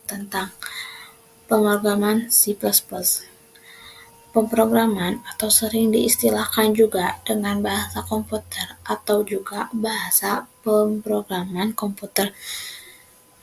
tentang pemrograman C++. Pemrograman atau sering diistilahkan juga dengan bahasa komputer atau juga bahasa pemrograman komputer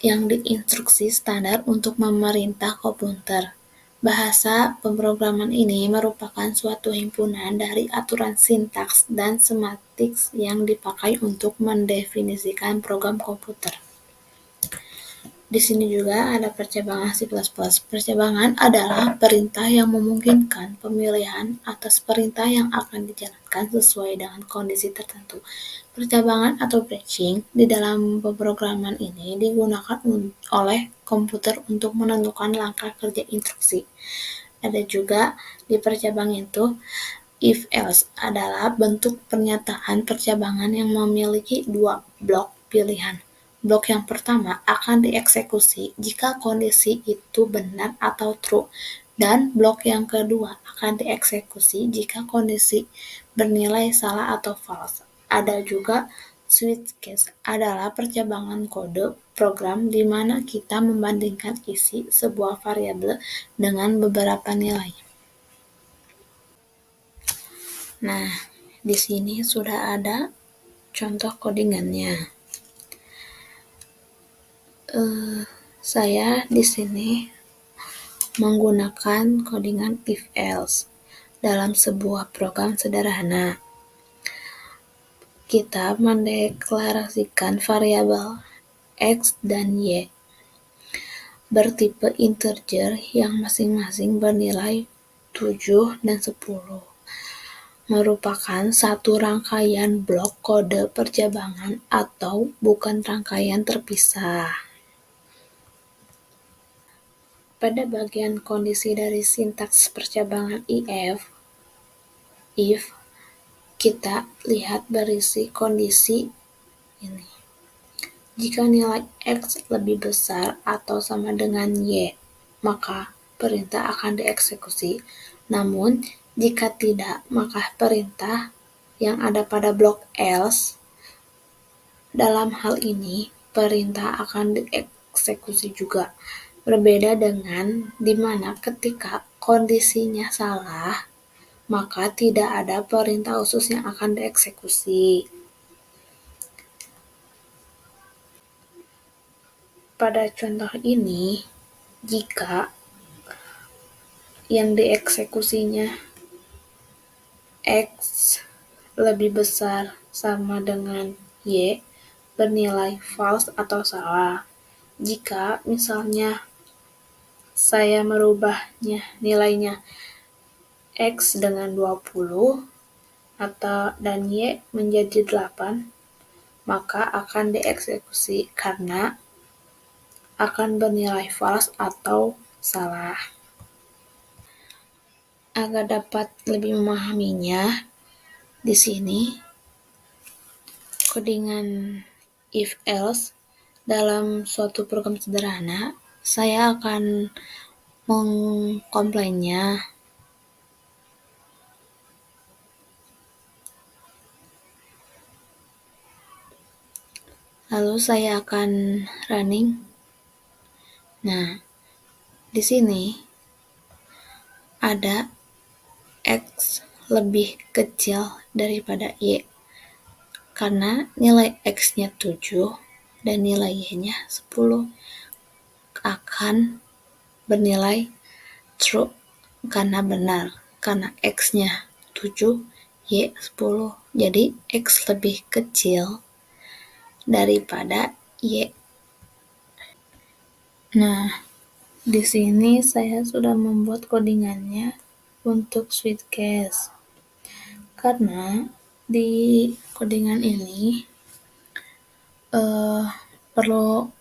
yang diinstruksi standar untuk memerintah komputer. Bahasa pemrograman ini merupakan suatu himpunan dari aturan sintaks dan semantik yang dipakai untuk mendefinisikan program komputer. Di sini juga ada percabangan C++. Percabangan adalah perintah yang memungkinkan pemilihan atas perintah yang akan dijalankan sesuai dengan kondisi tertentu. Percabangan atau branching di dalam pemrograman ini digunakan oleh komputer untuk menentukan langkah kerja instruksi. Ada juga di percabangan itu if-else adalah bentuk pernyataan percabangan yang memiliki dua blok pilihan. Blok yang pertama akan dieksekusi jika kondisi itu benar atau true, dan blok yang kedua akan dieksekusi jika kondisi bernilai salah atau false. Ada juga switch case adalah percabangan kode program di mana kita membandingkan isi sebuah variabel dengan beberapa nilai. Nah, di sini sudah ada contoh codingannya. Saya di sini menggunakan codingan if-else dalam sebuah program sederhana. Kita mendeklarasikan variabel x dan y bertipe integer yang masing-masing bernilai 7 dan 10. Merupakan satu rangkaian blok kode percabangan atau bukan rangkaian terpisah. Pada bagian kondisi dari sintaks percabangan if, kita lihat berisi kondisi ini. Jika nilai x lebih besar atau sama dengan y, maka perintah akan dieksekusi. Namun, jika tidak, maka perintah yang ada pada blok else, dalam hal ini, perintah akan dieksekusi juga. Berbeda dengan di mana ketika kondisinya salah, maka tidak ada perintah khusus yang akan dieksekusi. Pada contoh ini, jika yang dieksekusinya x lebih besar sama dengan y, bernilai false atau salah. Jika misalnya saya merubahnya nilainya x dengan 20 dan y menjadi 8, maka akan dieksekusi karena akan bernilai false atau salah. Agar dapat lebih memahaminya, di sini codingan if-else dalam suatu program sederhana, saya akan mengkomplainnya. Lalu saya akan running. Nah, di sini ada x lebih kecil daripada y. Karena nilai x-nya 7 dan nilai y-nya 10 akan bernilai true karena benar. Karena x-nya 7, y 10. Jadi x lebih kecil daripada y. Nah, di sini saya sudah membuat codingannya untuk switch case. Karena di codingan ini perlu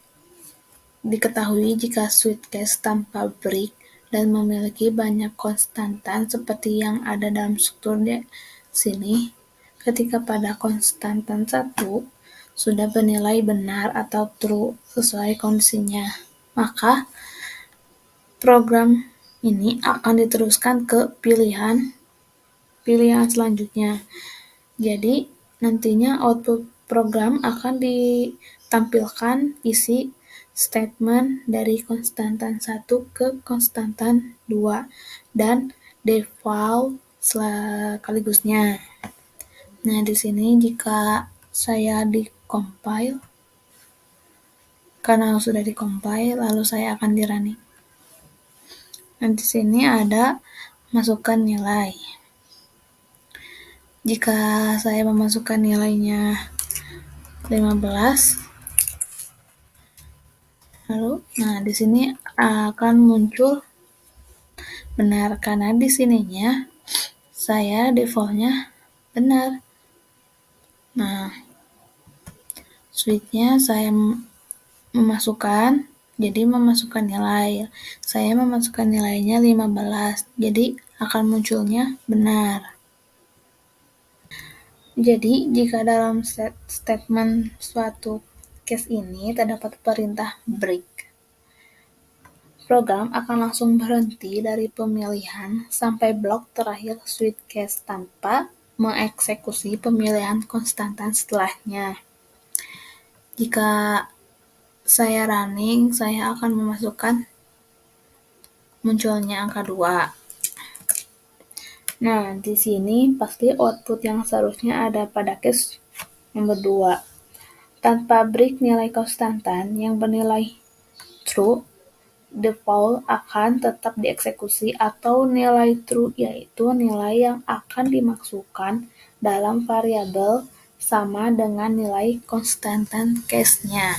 diketahui jika switch case tanpa break dan memiliki banyak konstantan seperti yang ada dalam struktur di sini. Ketika pada konstantan 1 sudah bernilai benar atau true sesuai kondisinya, maka program ini akan diteruskan ke pilihan selanjutnya. Jadi, nantinya output program akan ditampilkan isi statement dari konstantan 1 ke konstantan 2 dan default sekaligusnya. Nah, di sini jika saya di-compile, karena sudah di-compile, lalu saya akan di-running. Nah, di sini ada masukkan nilai. Jika saya memasukkan nilainya 15, lalu di sini akan muncul benar karena di sininya saya defaultnya benar. Nah, switch-nya saya memasukkan, jadi memasukkan nilai. Saya memasukkan nilainya 15, jadi akan munculnya benar. Jadi, jika dalam statement suatu case ini terdapat perintah break, program akan langsung berhenti dari pemilihan sampai blok terakhir switch case tanpa mengeksekusi pemilihan konstantan setelahnya. Jika saya running, saya akan memasukkan munculnya angka 2. Nah, di sini pasti output yang seharusnya ada pada case nomor 2. Tanpa break nilai konstantan yang bernilai true, default akan tetap dieksekusi atau nilai true yaitu nilai yang akan dimasukkan dalam variabel sama dengan nilai konstantan case-nya.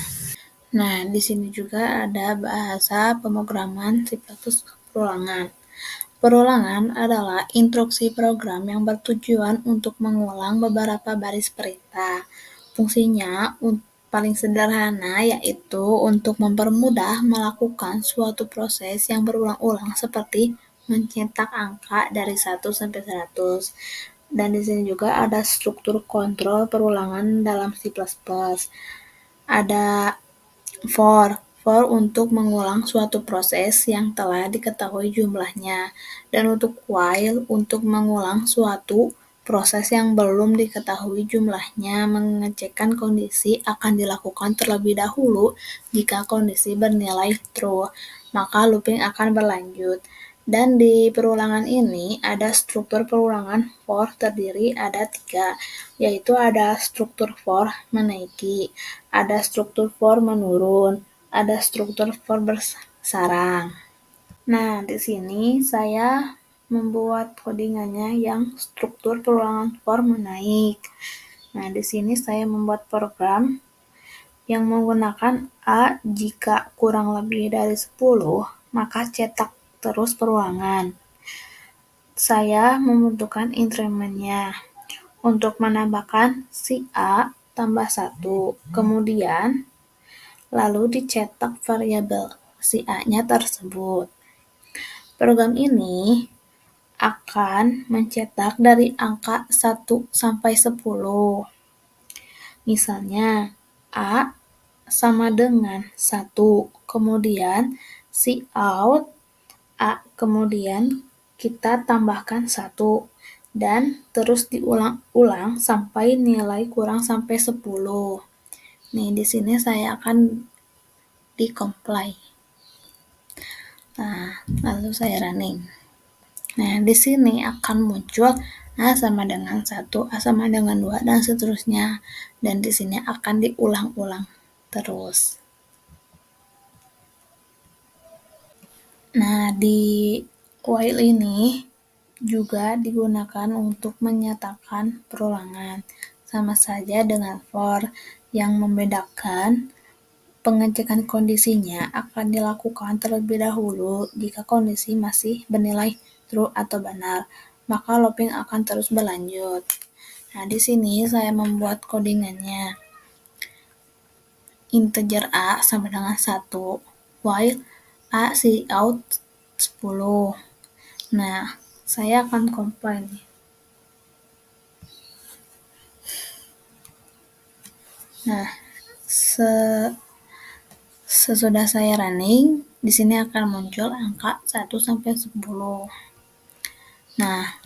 Nah, di sini juga ada bahasa pemrograman C++ perulangan. Perulangan adalah instruksi program yang bertujuan untuk mengulang beberapa baris perintah. Fungsinya paling sederhana yaitu untuk mempermudah melakukan suatu proses yang berulang-ulang seperti mencetak angka dari 1 sampai 100. Dan di sini juga ada struktur kontrol perulangan dalam C++. Ada for untuk mengulang suatu proses yang telah diketahui jumlahnya, dan untuk while untuk mengulang suatu proses yang belum diketahui jumlahnya. Mengecekkan kondisi akan dilakukan terlebih dahulu. Jika kondisi bernilai true, maka looping akan berlanjut. Dan di perulangan ini ada struktur perulangan for terdiri ada 3, yaitu ada struktur for menaiki, ada struktur for menurun, ada struktur for bersarang. Nah, di sini saya membuat codingannya yang struktur perulangan for menaik. Nah, di sini saya membuat program yang menggunakan A jika kurang lebih dari 10, maka cetak terus perulangan. Saya membutuhkan increment-nya untuk menambahkan si A tambah 1, kemudian lalu dicetak variabel si A-nya tersebut. Program ini akan mencetak dari angka 1 sampai 10. Misalnya, A sama dengan 1, kemudian si out A, kemudian kita tambahkan 1, dan terus diulang-ulang sampai nilai kurang sampai 10. Nih, di sini saya akan di-compile. Nah, lalu saya running. Nah, di sini akan muncul A sama dengan 1, A sama dengan 2, dan seterusnya. Dan di sini akan diulang-ulang terus. Nah, di while ini juga digunakan untuk menyatakan perulangan. Sama saja dengan for, yang membedakan pengecekan kondisinya akan dilakukan terlebih dahulu. Jika kondisi masih bernilai true atau benar, maka looping akan terus berlanjut. Nah, di sini saya membuat codingannya. Integer A sama dengan 1, while A si out 10. Nah, saya akan compile nih. Nah, sesudah saya running, di sini akan muncul angka 1 sampai 10. Nah,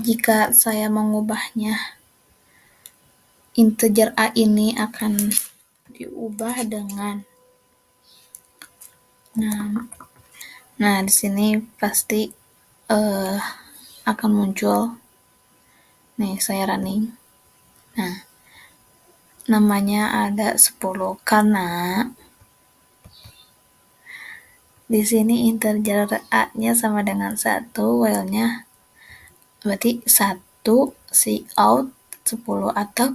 jika saya mengubahnya, integer A ini akan diubah dengan Nah, nah di sini pasti akan muncul nih saya running. Nah, namanya ada 10 karena di sini integer A-nya sama dengan 1, while-nya berarti 1 cout 10 atau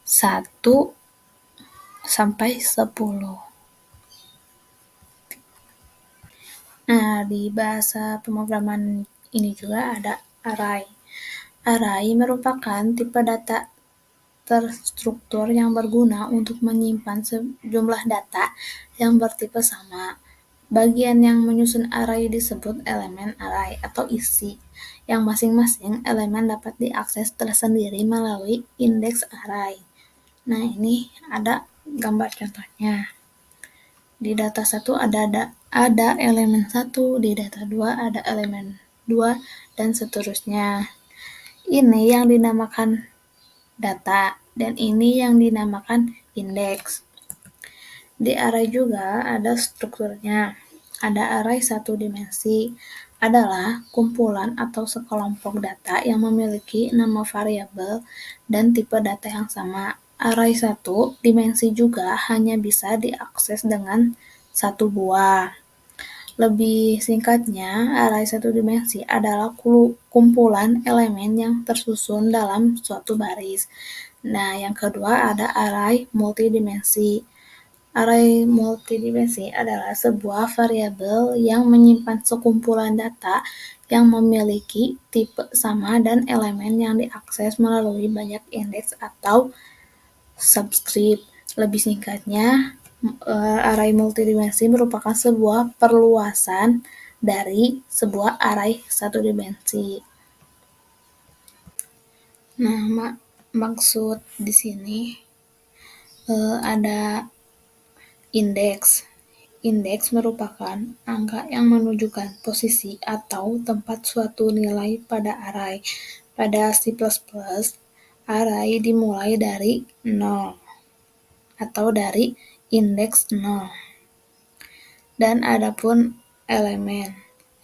1 sampai 10. Nah, di bahasa pemrograman ini juga ada array. Array merupakan tipe data terstruktur yang berguna untuk menyimpan sejumlah data yang bertipe sama. Bagian yang menyusun array disebut elemen array atau isi, yang masing-masing elemen dapat diakses tersendiri melalui indeks array. Nah, ini ada gambar contohnya. Di data 1 ada elemen 1, di data 2 ada elemen 2, dan seterusnya. Ini yang dinamakan data, dan ini yang dinamakan indeks. Di array juga ada strukturnya. Ada array satu dimensi, adalah kumpulan atau sekelompok data yang memiliki nama variabel dan tipe data yang sama. Array satu dimensi juga hanya bisa diakses dengan satu buah. Lebih singkatnya, array satu dimensi adalah kumpulan elemen yang tersusun dalam suatu baris. Nah, yang kedua ada array multidimensi. Array multidimensi adalah sebuah variabel yang menyimpan sekumpulan data yang memiliki tipe sama dan elemen yang diakses melalui banyak indeks atau subscript. Lebih singkatnya, array multidimensi merupakan sebuah perluasan dari sebuah array satu dimensi. Nah, maksud di sini ada indeks. Indeks merupakan angka yang menunjukkan posisi atau tempat suatu nilai pada array. Pada C++, array dimulai dari 0 atau dari indeks 0. Dan adapun elemen.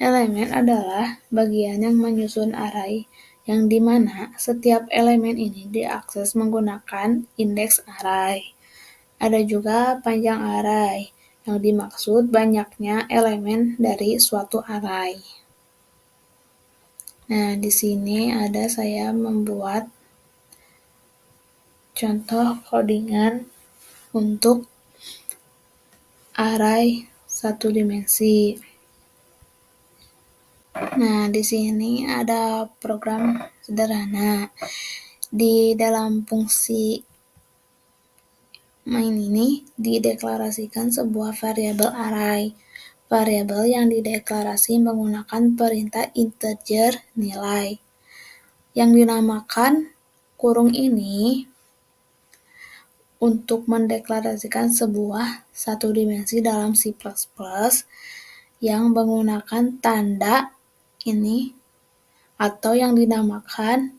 Elemen adalah bagian yang menyusun array yang dimana setiap elemen ini diakses menggunakan indeks array. Ada juga panjang array, yang dimaksud banyaknya elemen dari suatu array. Nah, di sini ada saya membuat contoh codingan untuk array satu dimensi. Nah, di sini ada program sederhana. Di dalam fungsi main ini dideklarasikan sebuah variabel array. Variabel yang dideklarasi menggunakan perintah integer nilai. Yang dinamakan kurung ini untuk mendeklarasikan sebuah satu dimensi dalam C++ yang menggunakan tanda ini atau yang dinamakan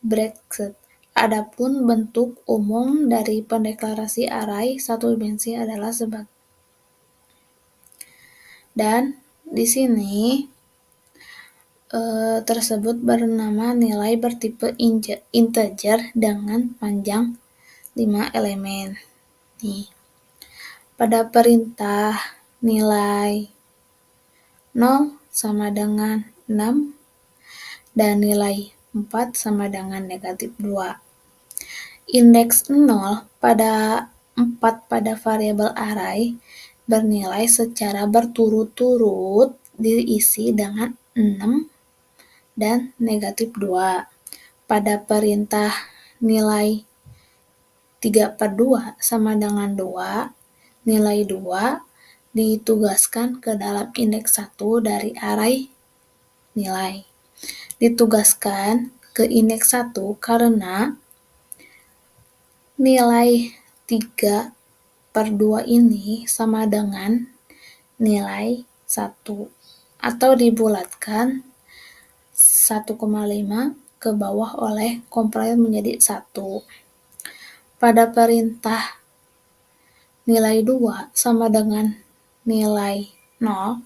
bracket. Adapun bentuk umum dari pendeklarasi array satu dimensi adalah sebagai. Dan di sini tersebut bernama nilai bertipe integer dengan panjang 5 elemen. Nih. Pada perintah nilai 0 sama dengan 6 dan nilai 4 sama dengan negatif 2. Indeks 0 pada 4 pada variabel array bernilai secara berturut-turut diisi dengan 6 dan negatif 2. Pada perintah nilai 3/2 sama dengan 2, nilai 2 ditugaskan ke dalam indeks 1 dari array nilai. Ditugaskan ke indeks 1 karena nilai 3/2 ini sama dengan nilai 1 atau dibulatkan 1,5 ke bawah oleh compile menjadi 1. Pada perintah nilai 2 sama dengan nilai 0,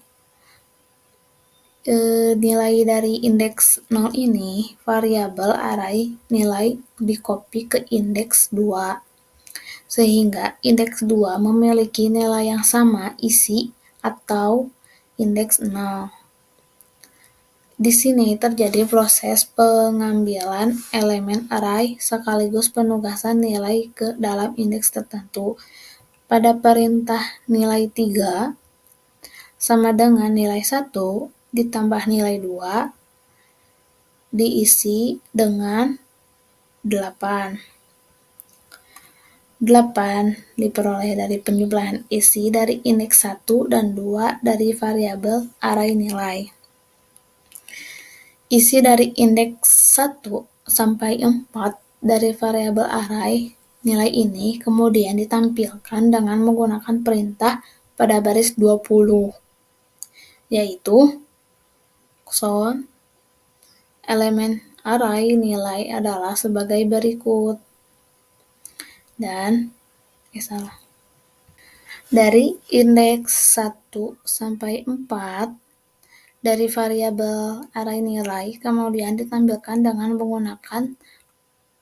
nilai dari indeks 0 ini variabel array nilai dikopi ke indeks 2, sehingga indeks 2 memiliki nilai yang sama isi atau indeks 0. Di sini terjadi proses pengambilan elemen array sekaligus penugasan nilai ke dalam indeks tertentu. Pada perintah nilai 3 sama dengan nilai 1 ditambah nilai 2 diisi dengan 8. 8 diperoleh dari penjumlahan isi dari indeks 1 dan 2 dari variabel array nilai. Isi dari indeks 1 sampai 4 dari variabel array nilai ini kemudian ditampilkan dengan menggunakan perintah pada baris 20, yaitu count elemen array nilai adalah sebagai berikut. Dan dari indeks 1 sampai 4 dari variabel array nilai kemudian ditampilkan dengan menggunakan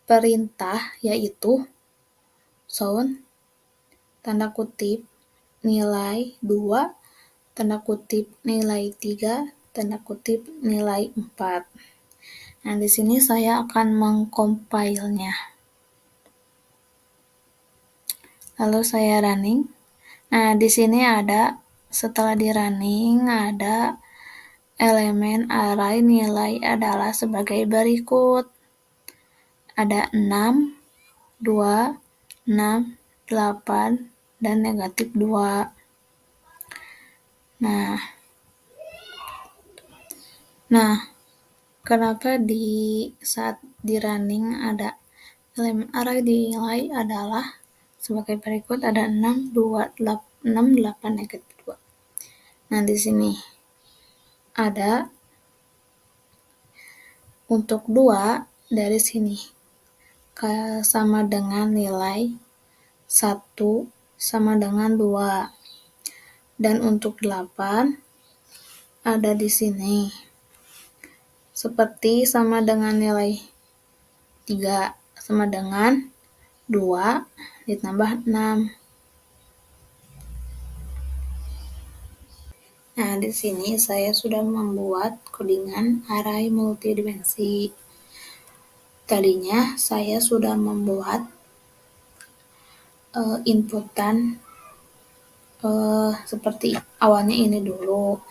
perintah yaitu count tanda kutip nilai 2 tanda kutip nilai 3 tanda kutip nilai 4. Nah, di sini saya akan mengcompile-nya. Lalu saya running. Nah, di sini ada setelah di running ada elemen array nilai adalah sebagai berikut. Ada 6, 2, 6, 8, dan negatif 2. Nah, kenapa di saat di running ada elemen array nilai adalah sebagai berikut, ada 6, 2, 6, 8, negatif 2. Nah, di sini ada untuk 2 dari sini sama dengan nilai 1 sama dengan 2. Dan untuk 8 ada di sini seperti sama dengan nilai 3 sama dengan 2 ditambah 6. Nah, di sini saya sudah membuat codingan array multidimensi. Tadinya saya sudah membuat inputan seperti awalnya ini dulu,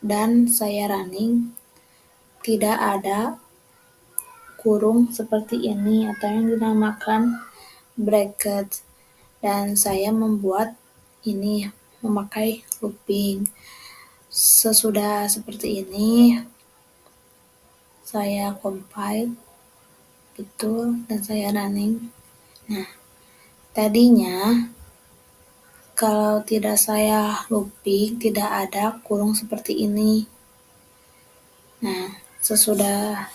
dan saya running tidak ada kurung seperti ini atau yang dinamakan bracket, dan saya membuat ini memakai looping. Sesudah seperti ini saya compile itu dan saya running. Nah, tadinya kalau tidak saya looping tidak ada kurung seperti ini. Nah, sesudah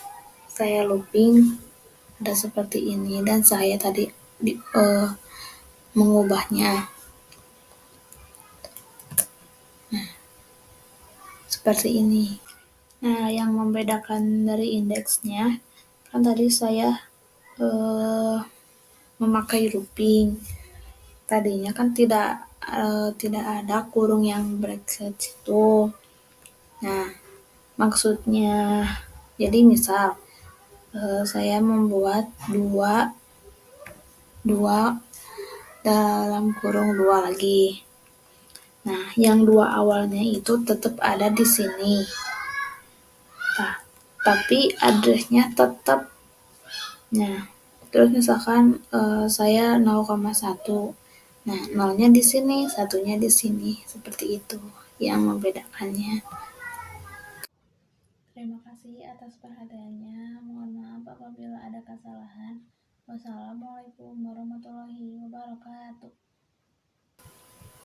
saya looping ada seperti ini dan saya tadi mengubahnya. Nah, seperti ini. Nah, yang membedakan dari indeksnya kan tadi saya memakai looping. Tadinya kan tidak ada kurung yang bracket itu. Nah, maksudnya jadi misal saya membuat 2 dalam kurung 2 lagi. Nah, yang 2 awalnya itu tetap ada di sini. Nah, tapi address-nya tetap. Nah, terus misalkan saya 0,1. Nah, 0-nya di sini, 1-nya di sini. Seperti itu yang membedakannya. Terima kasih atas perhatiannya. Mohon maaf apabila ada kesalahan. Wassalamualaikum warahmatullahi wabarakatuh.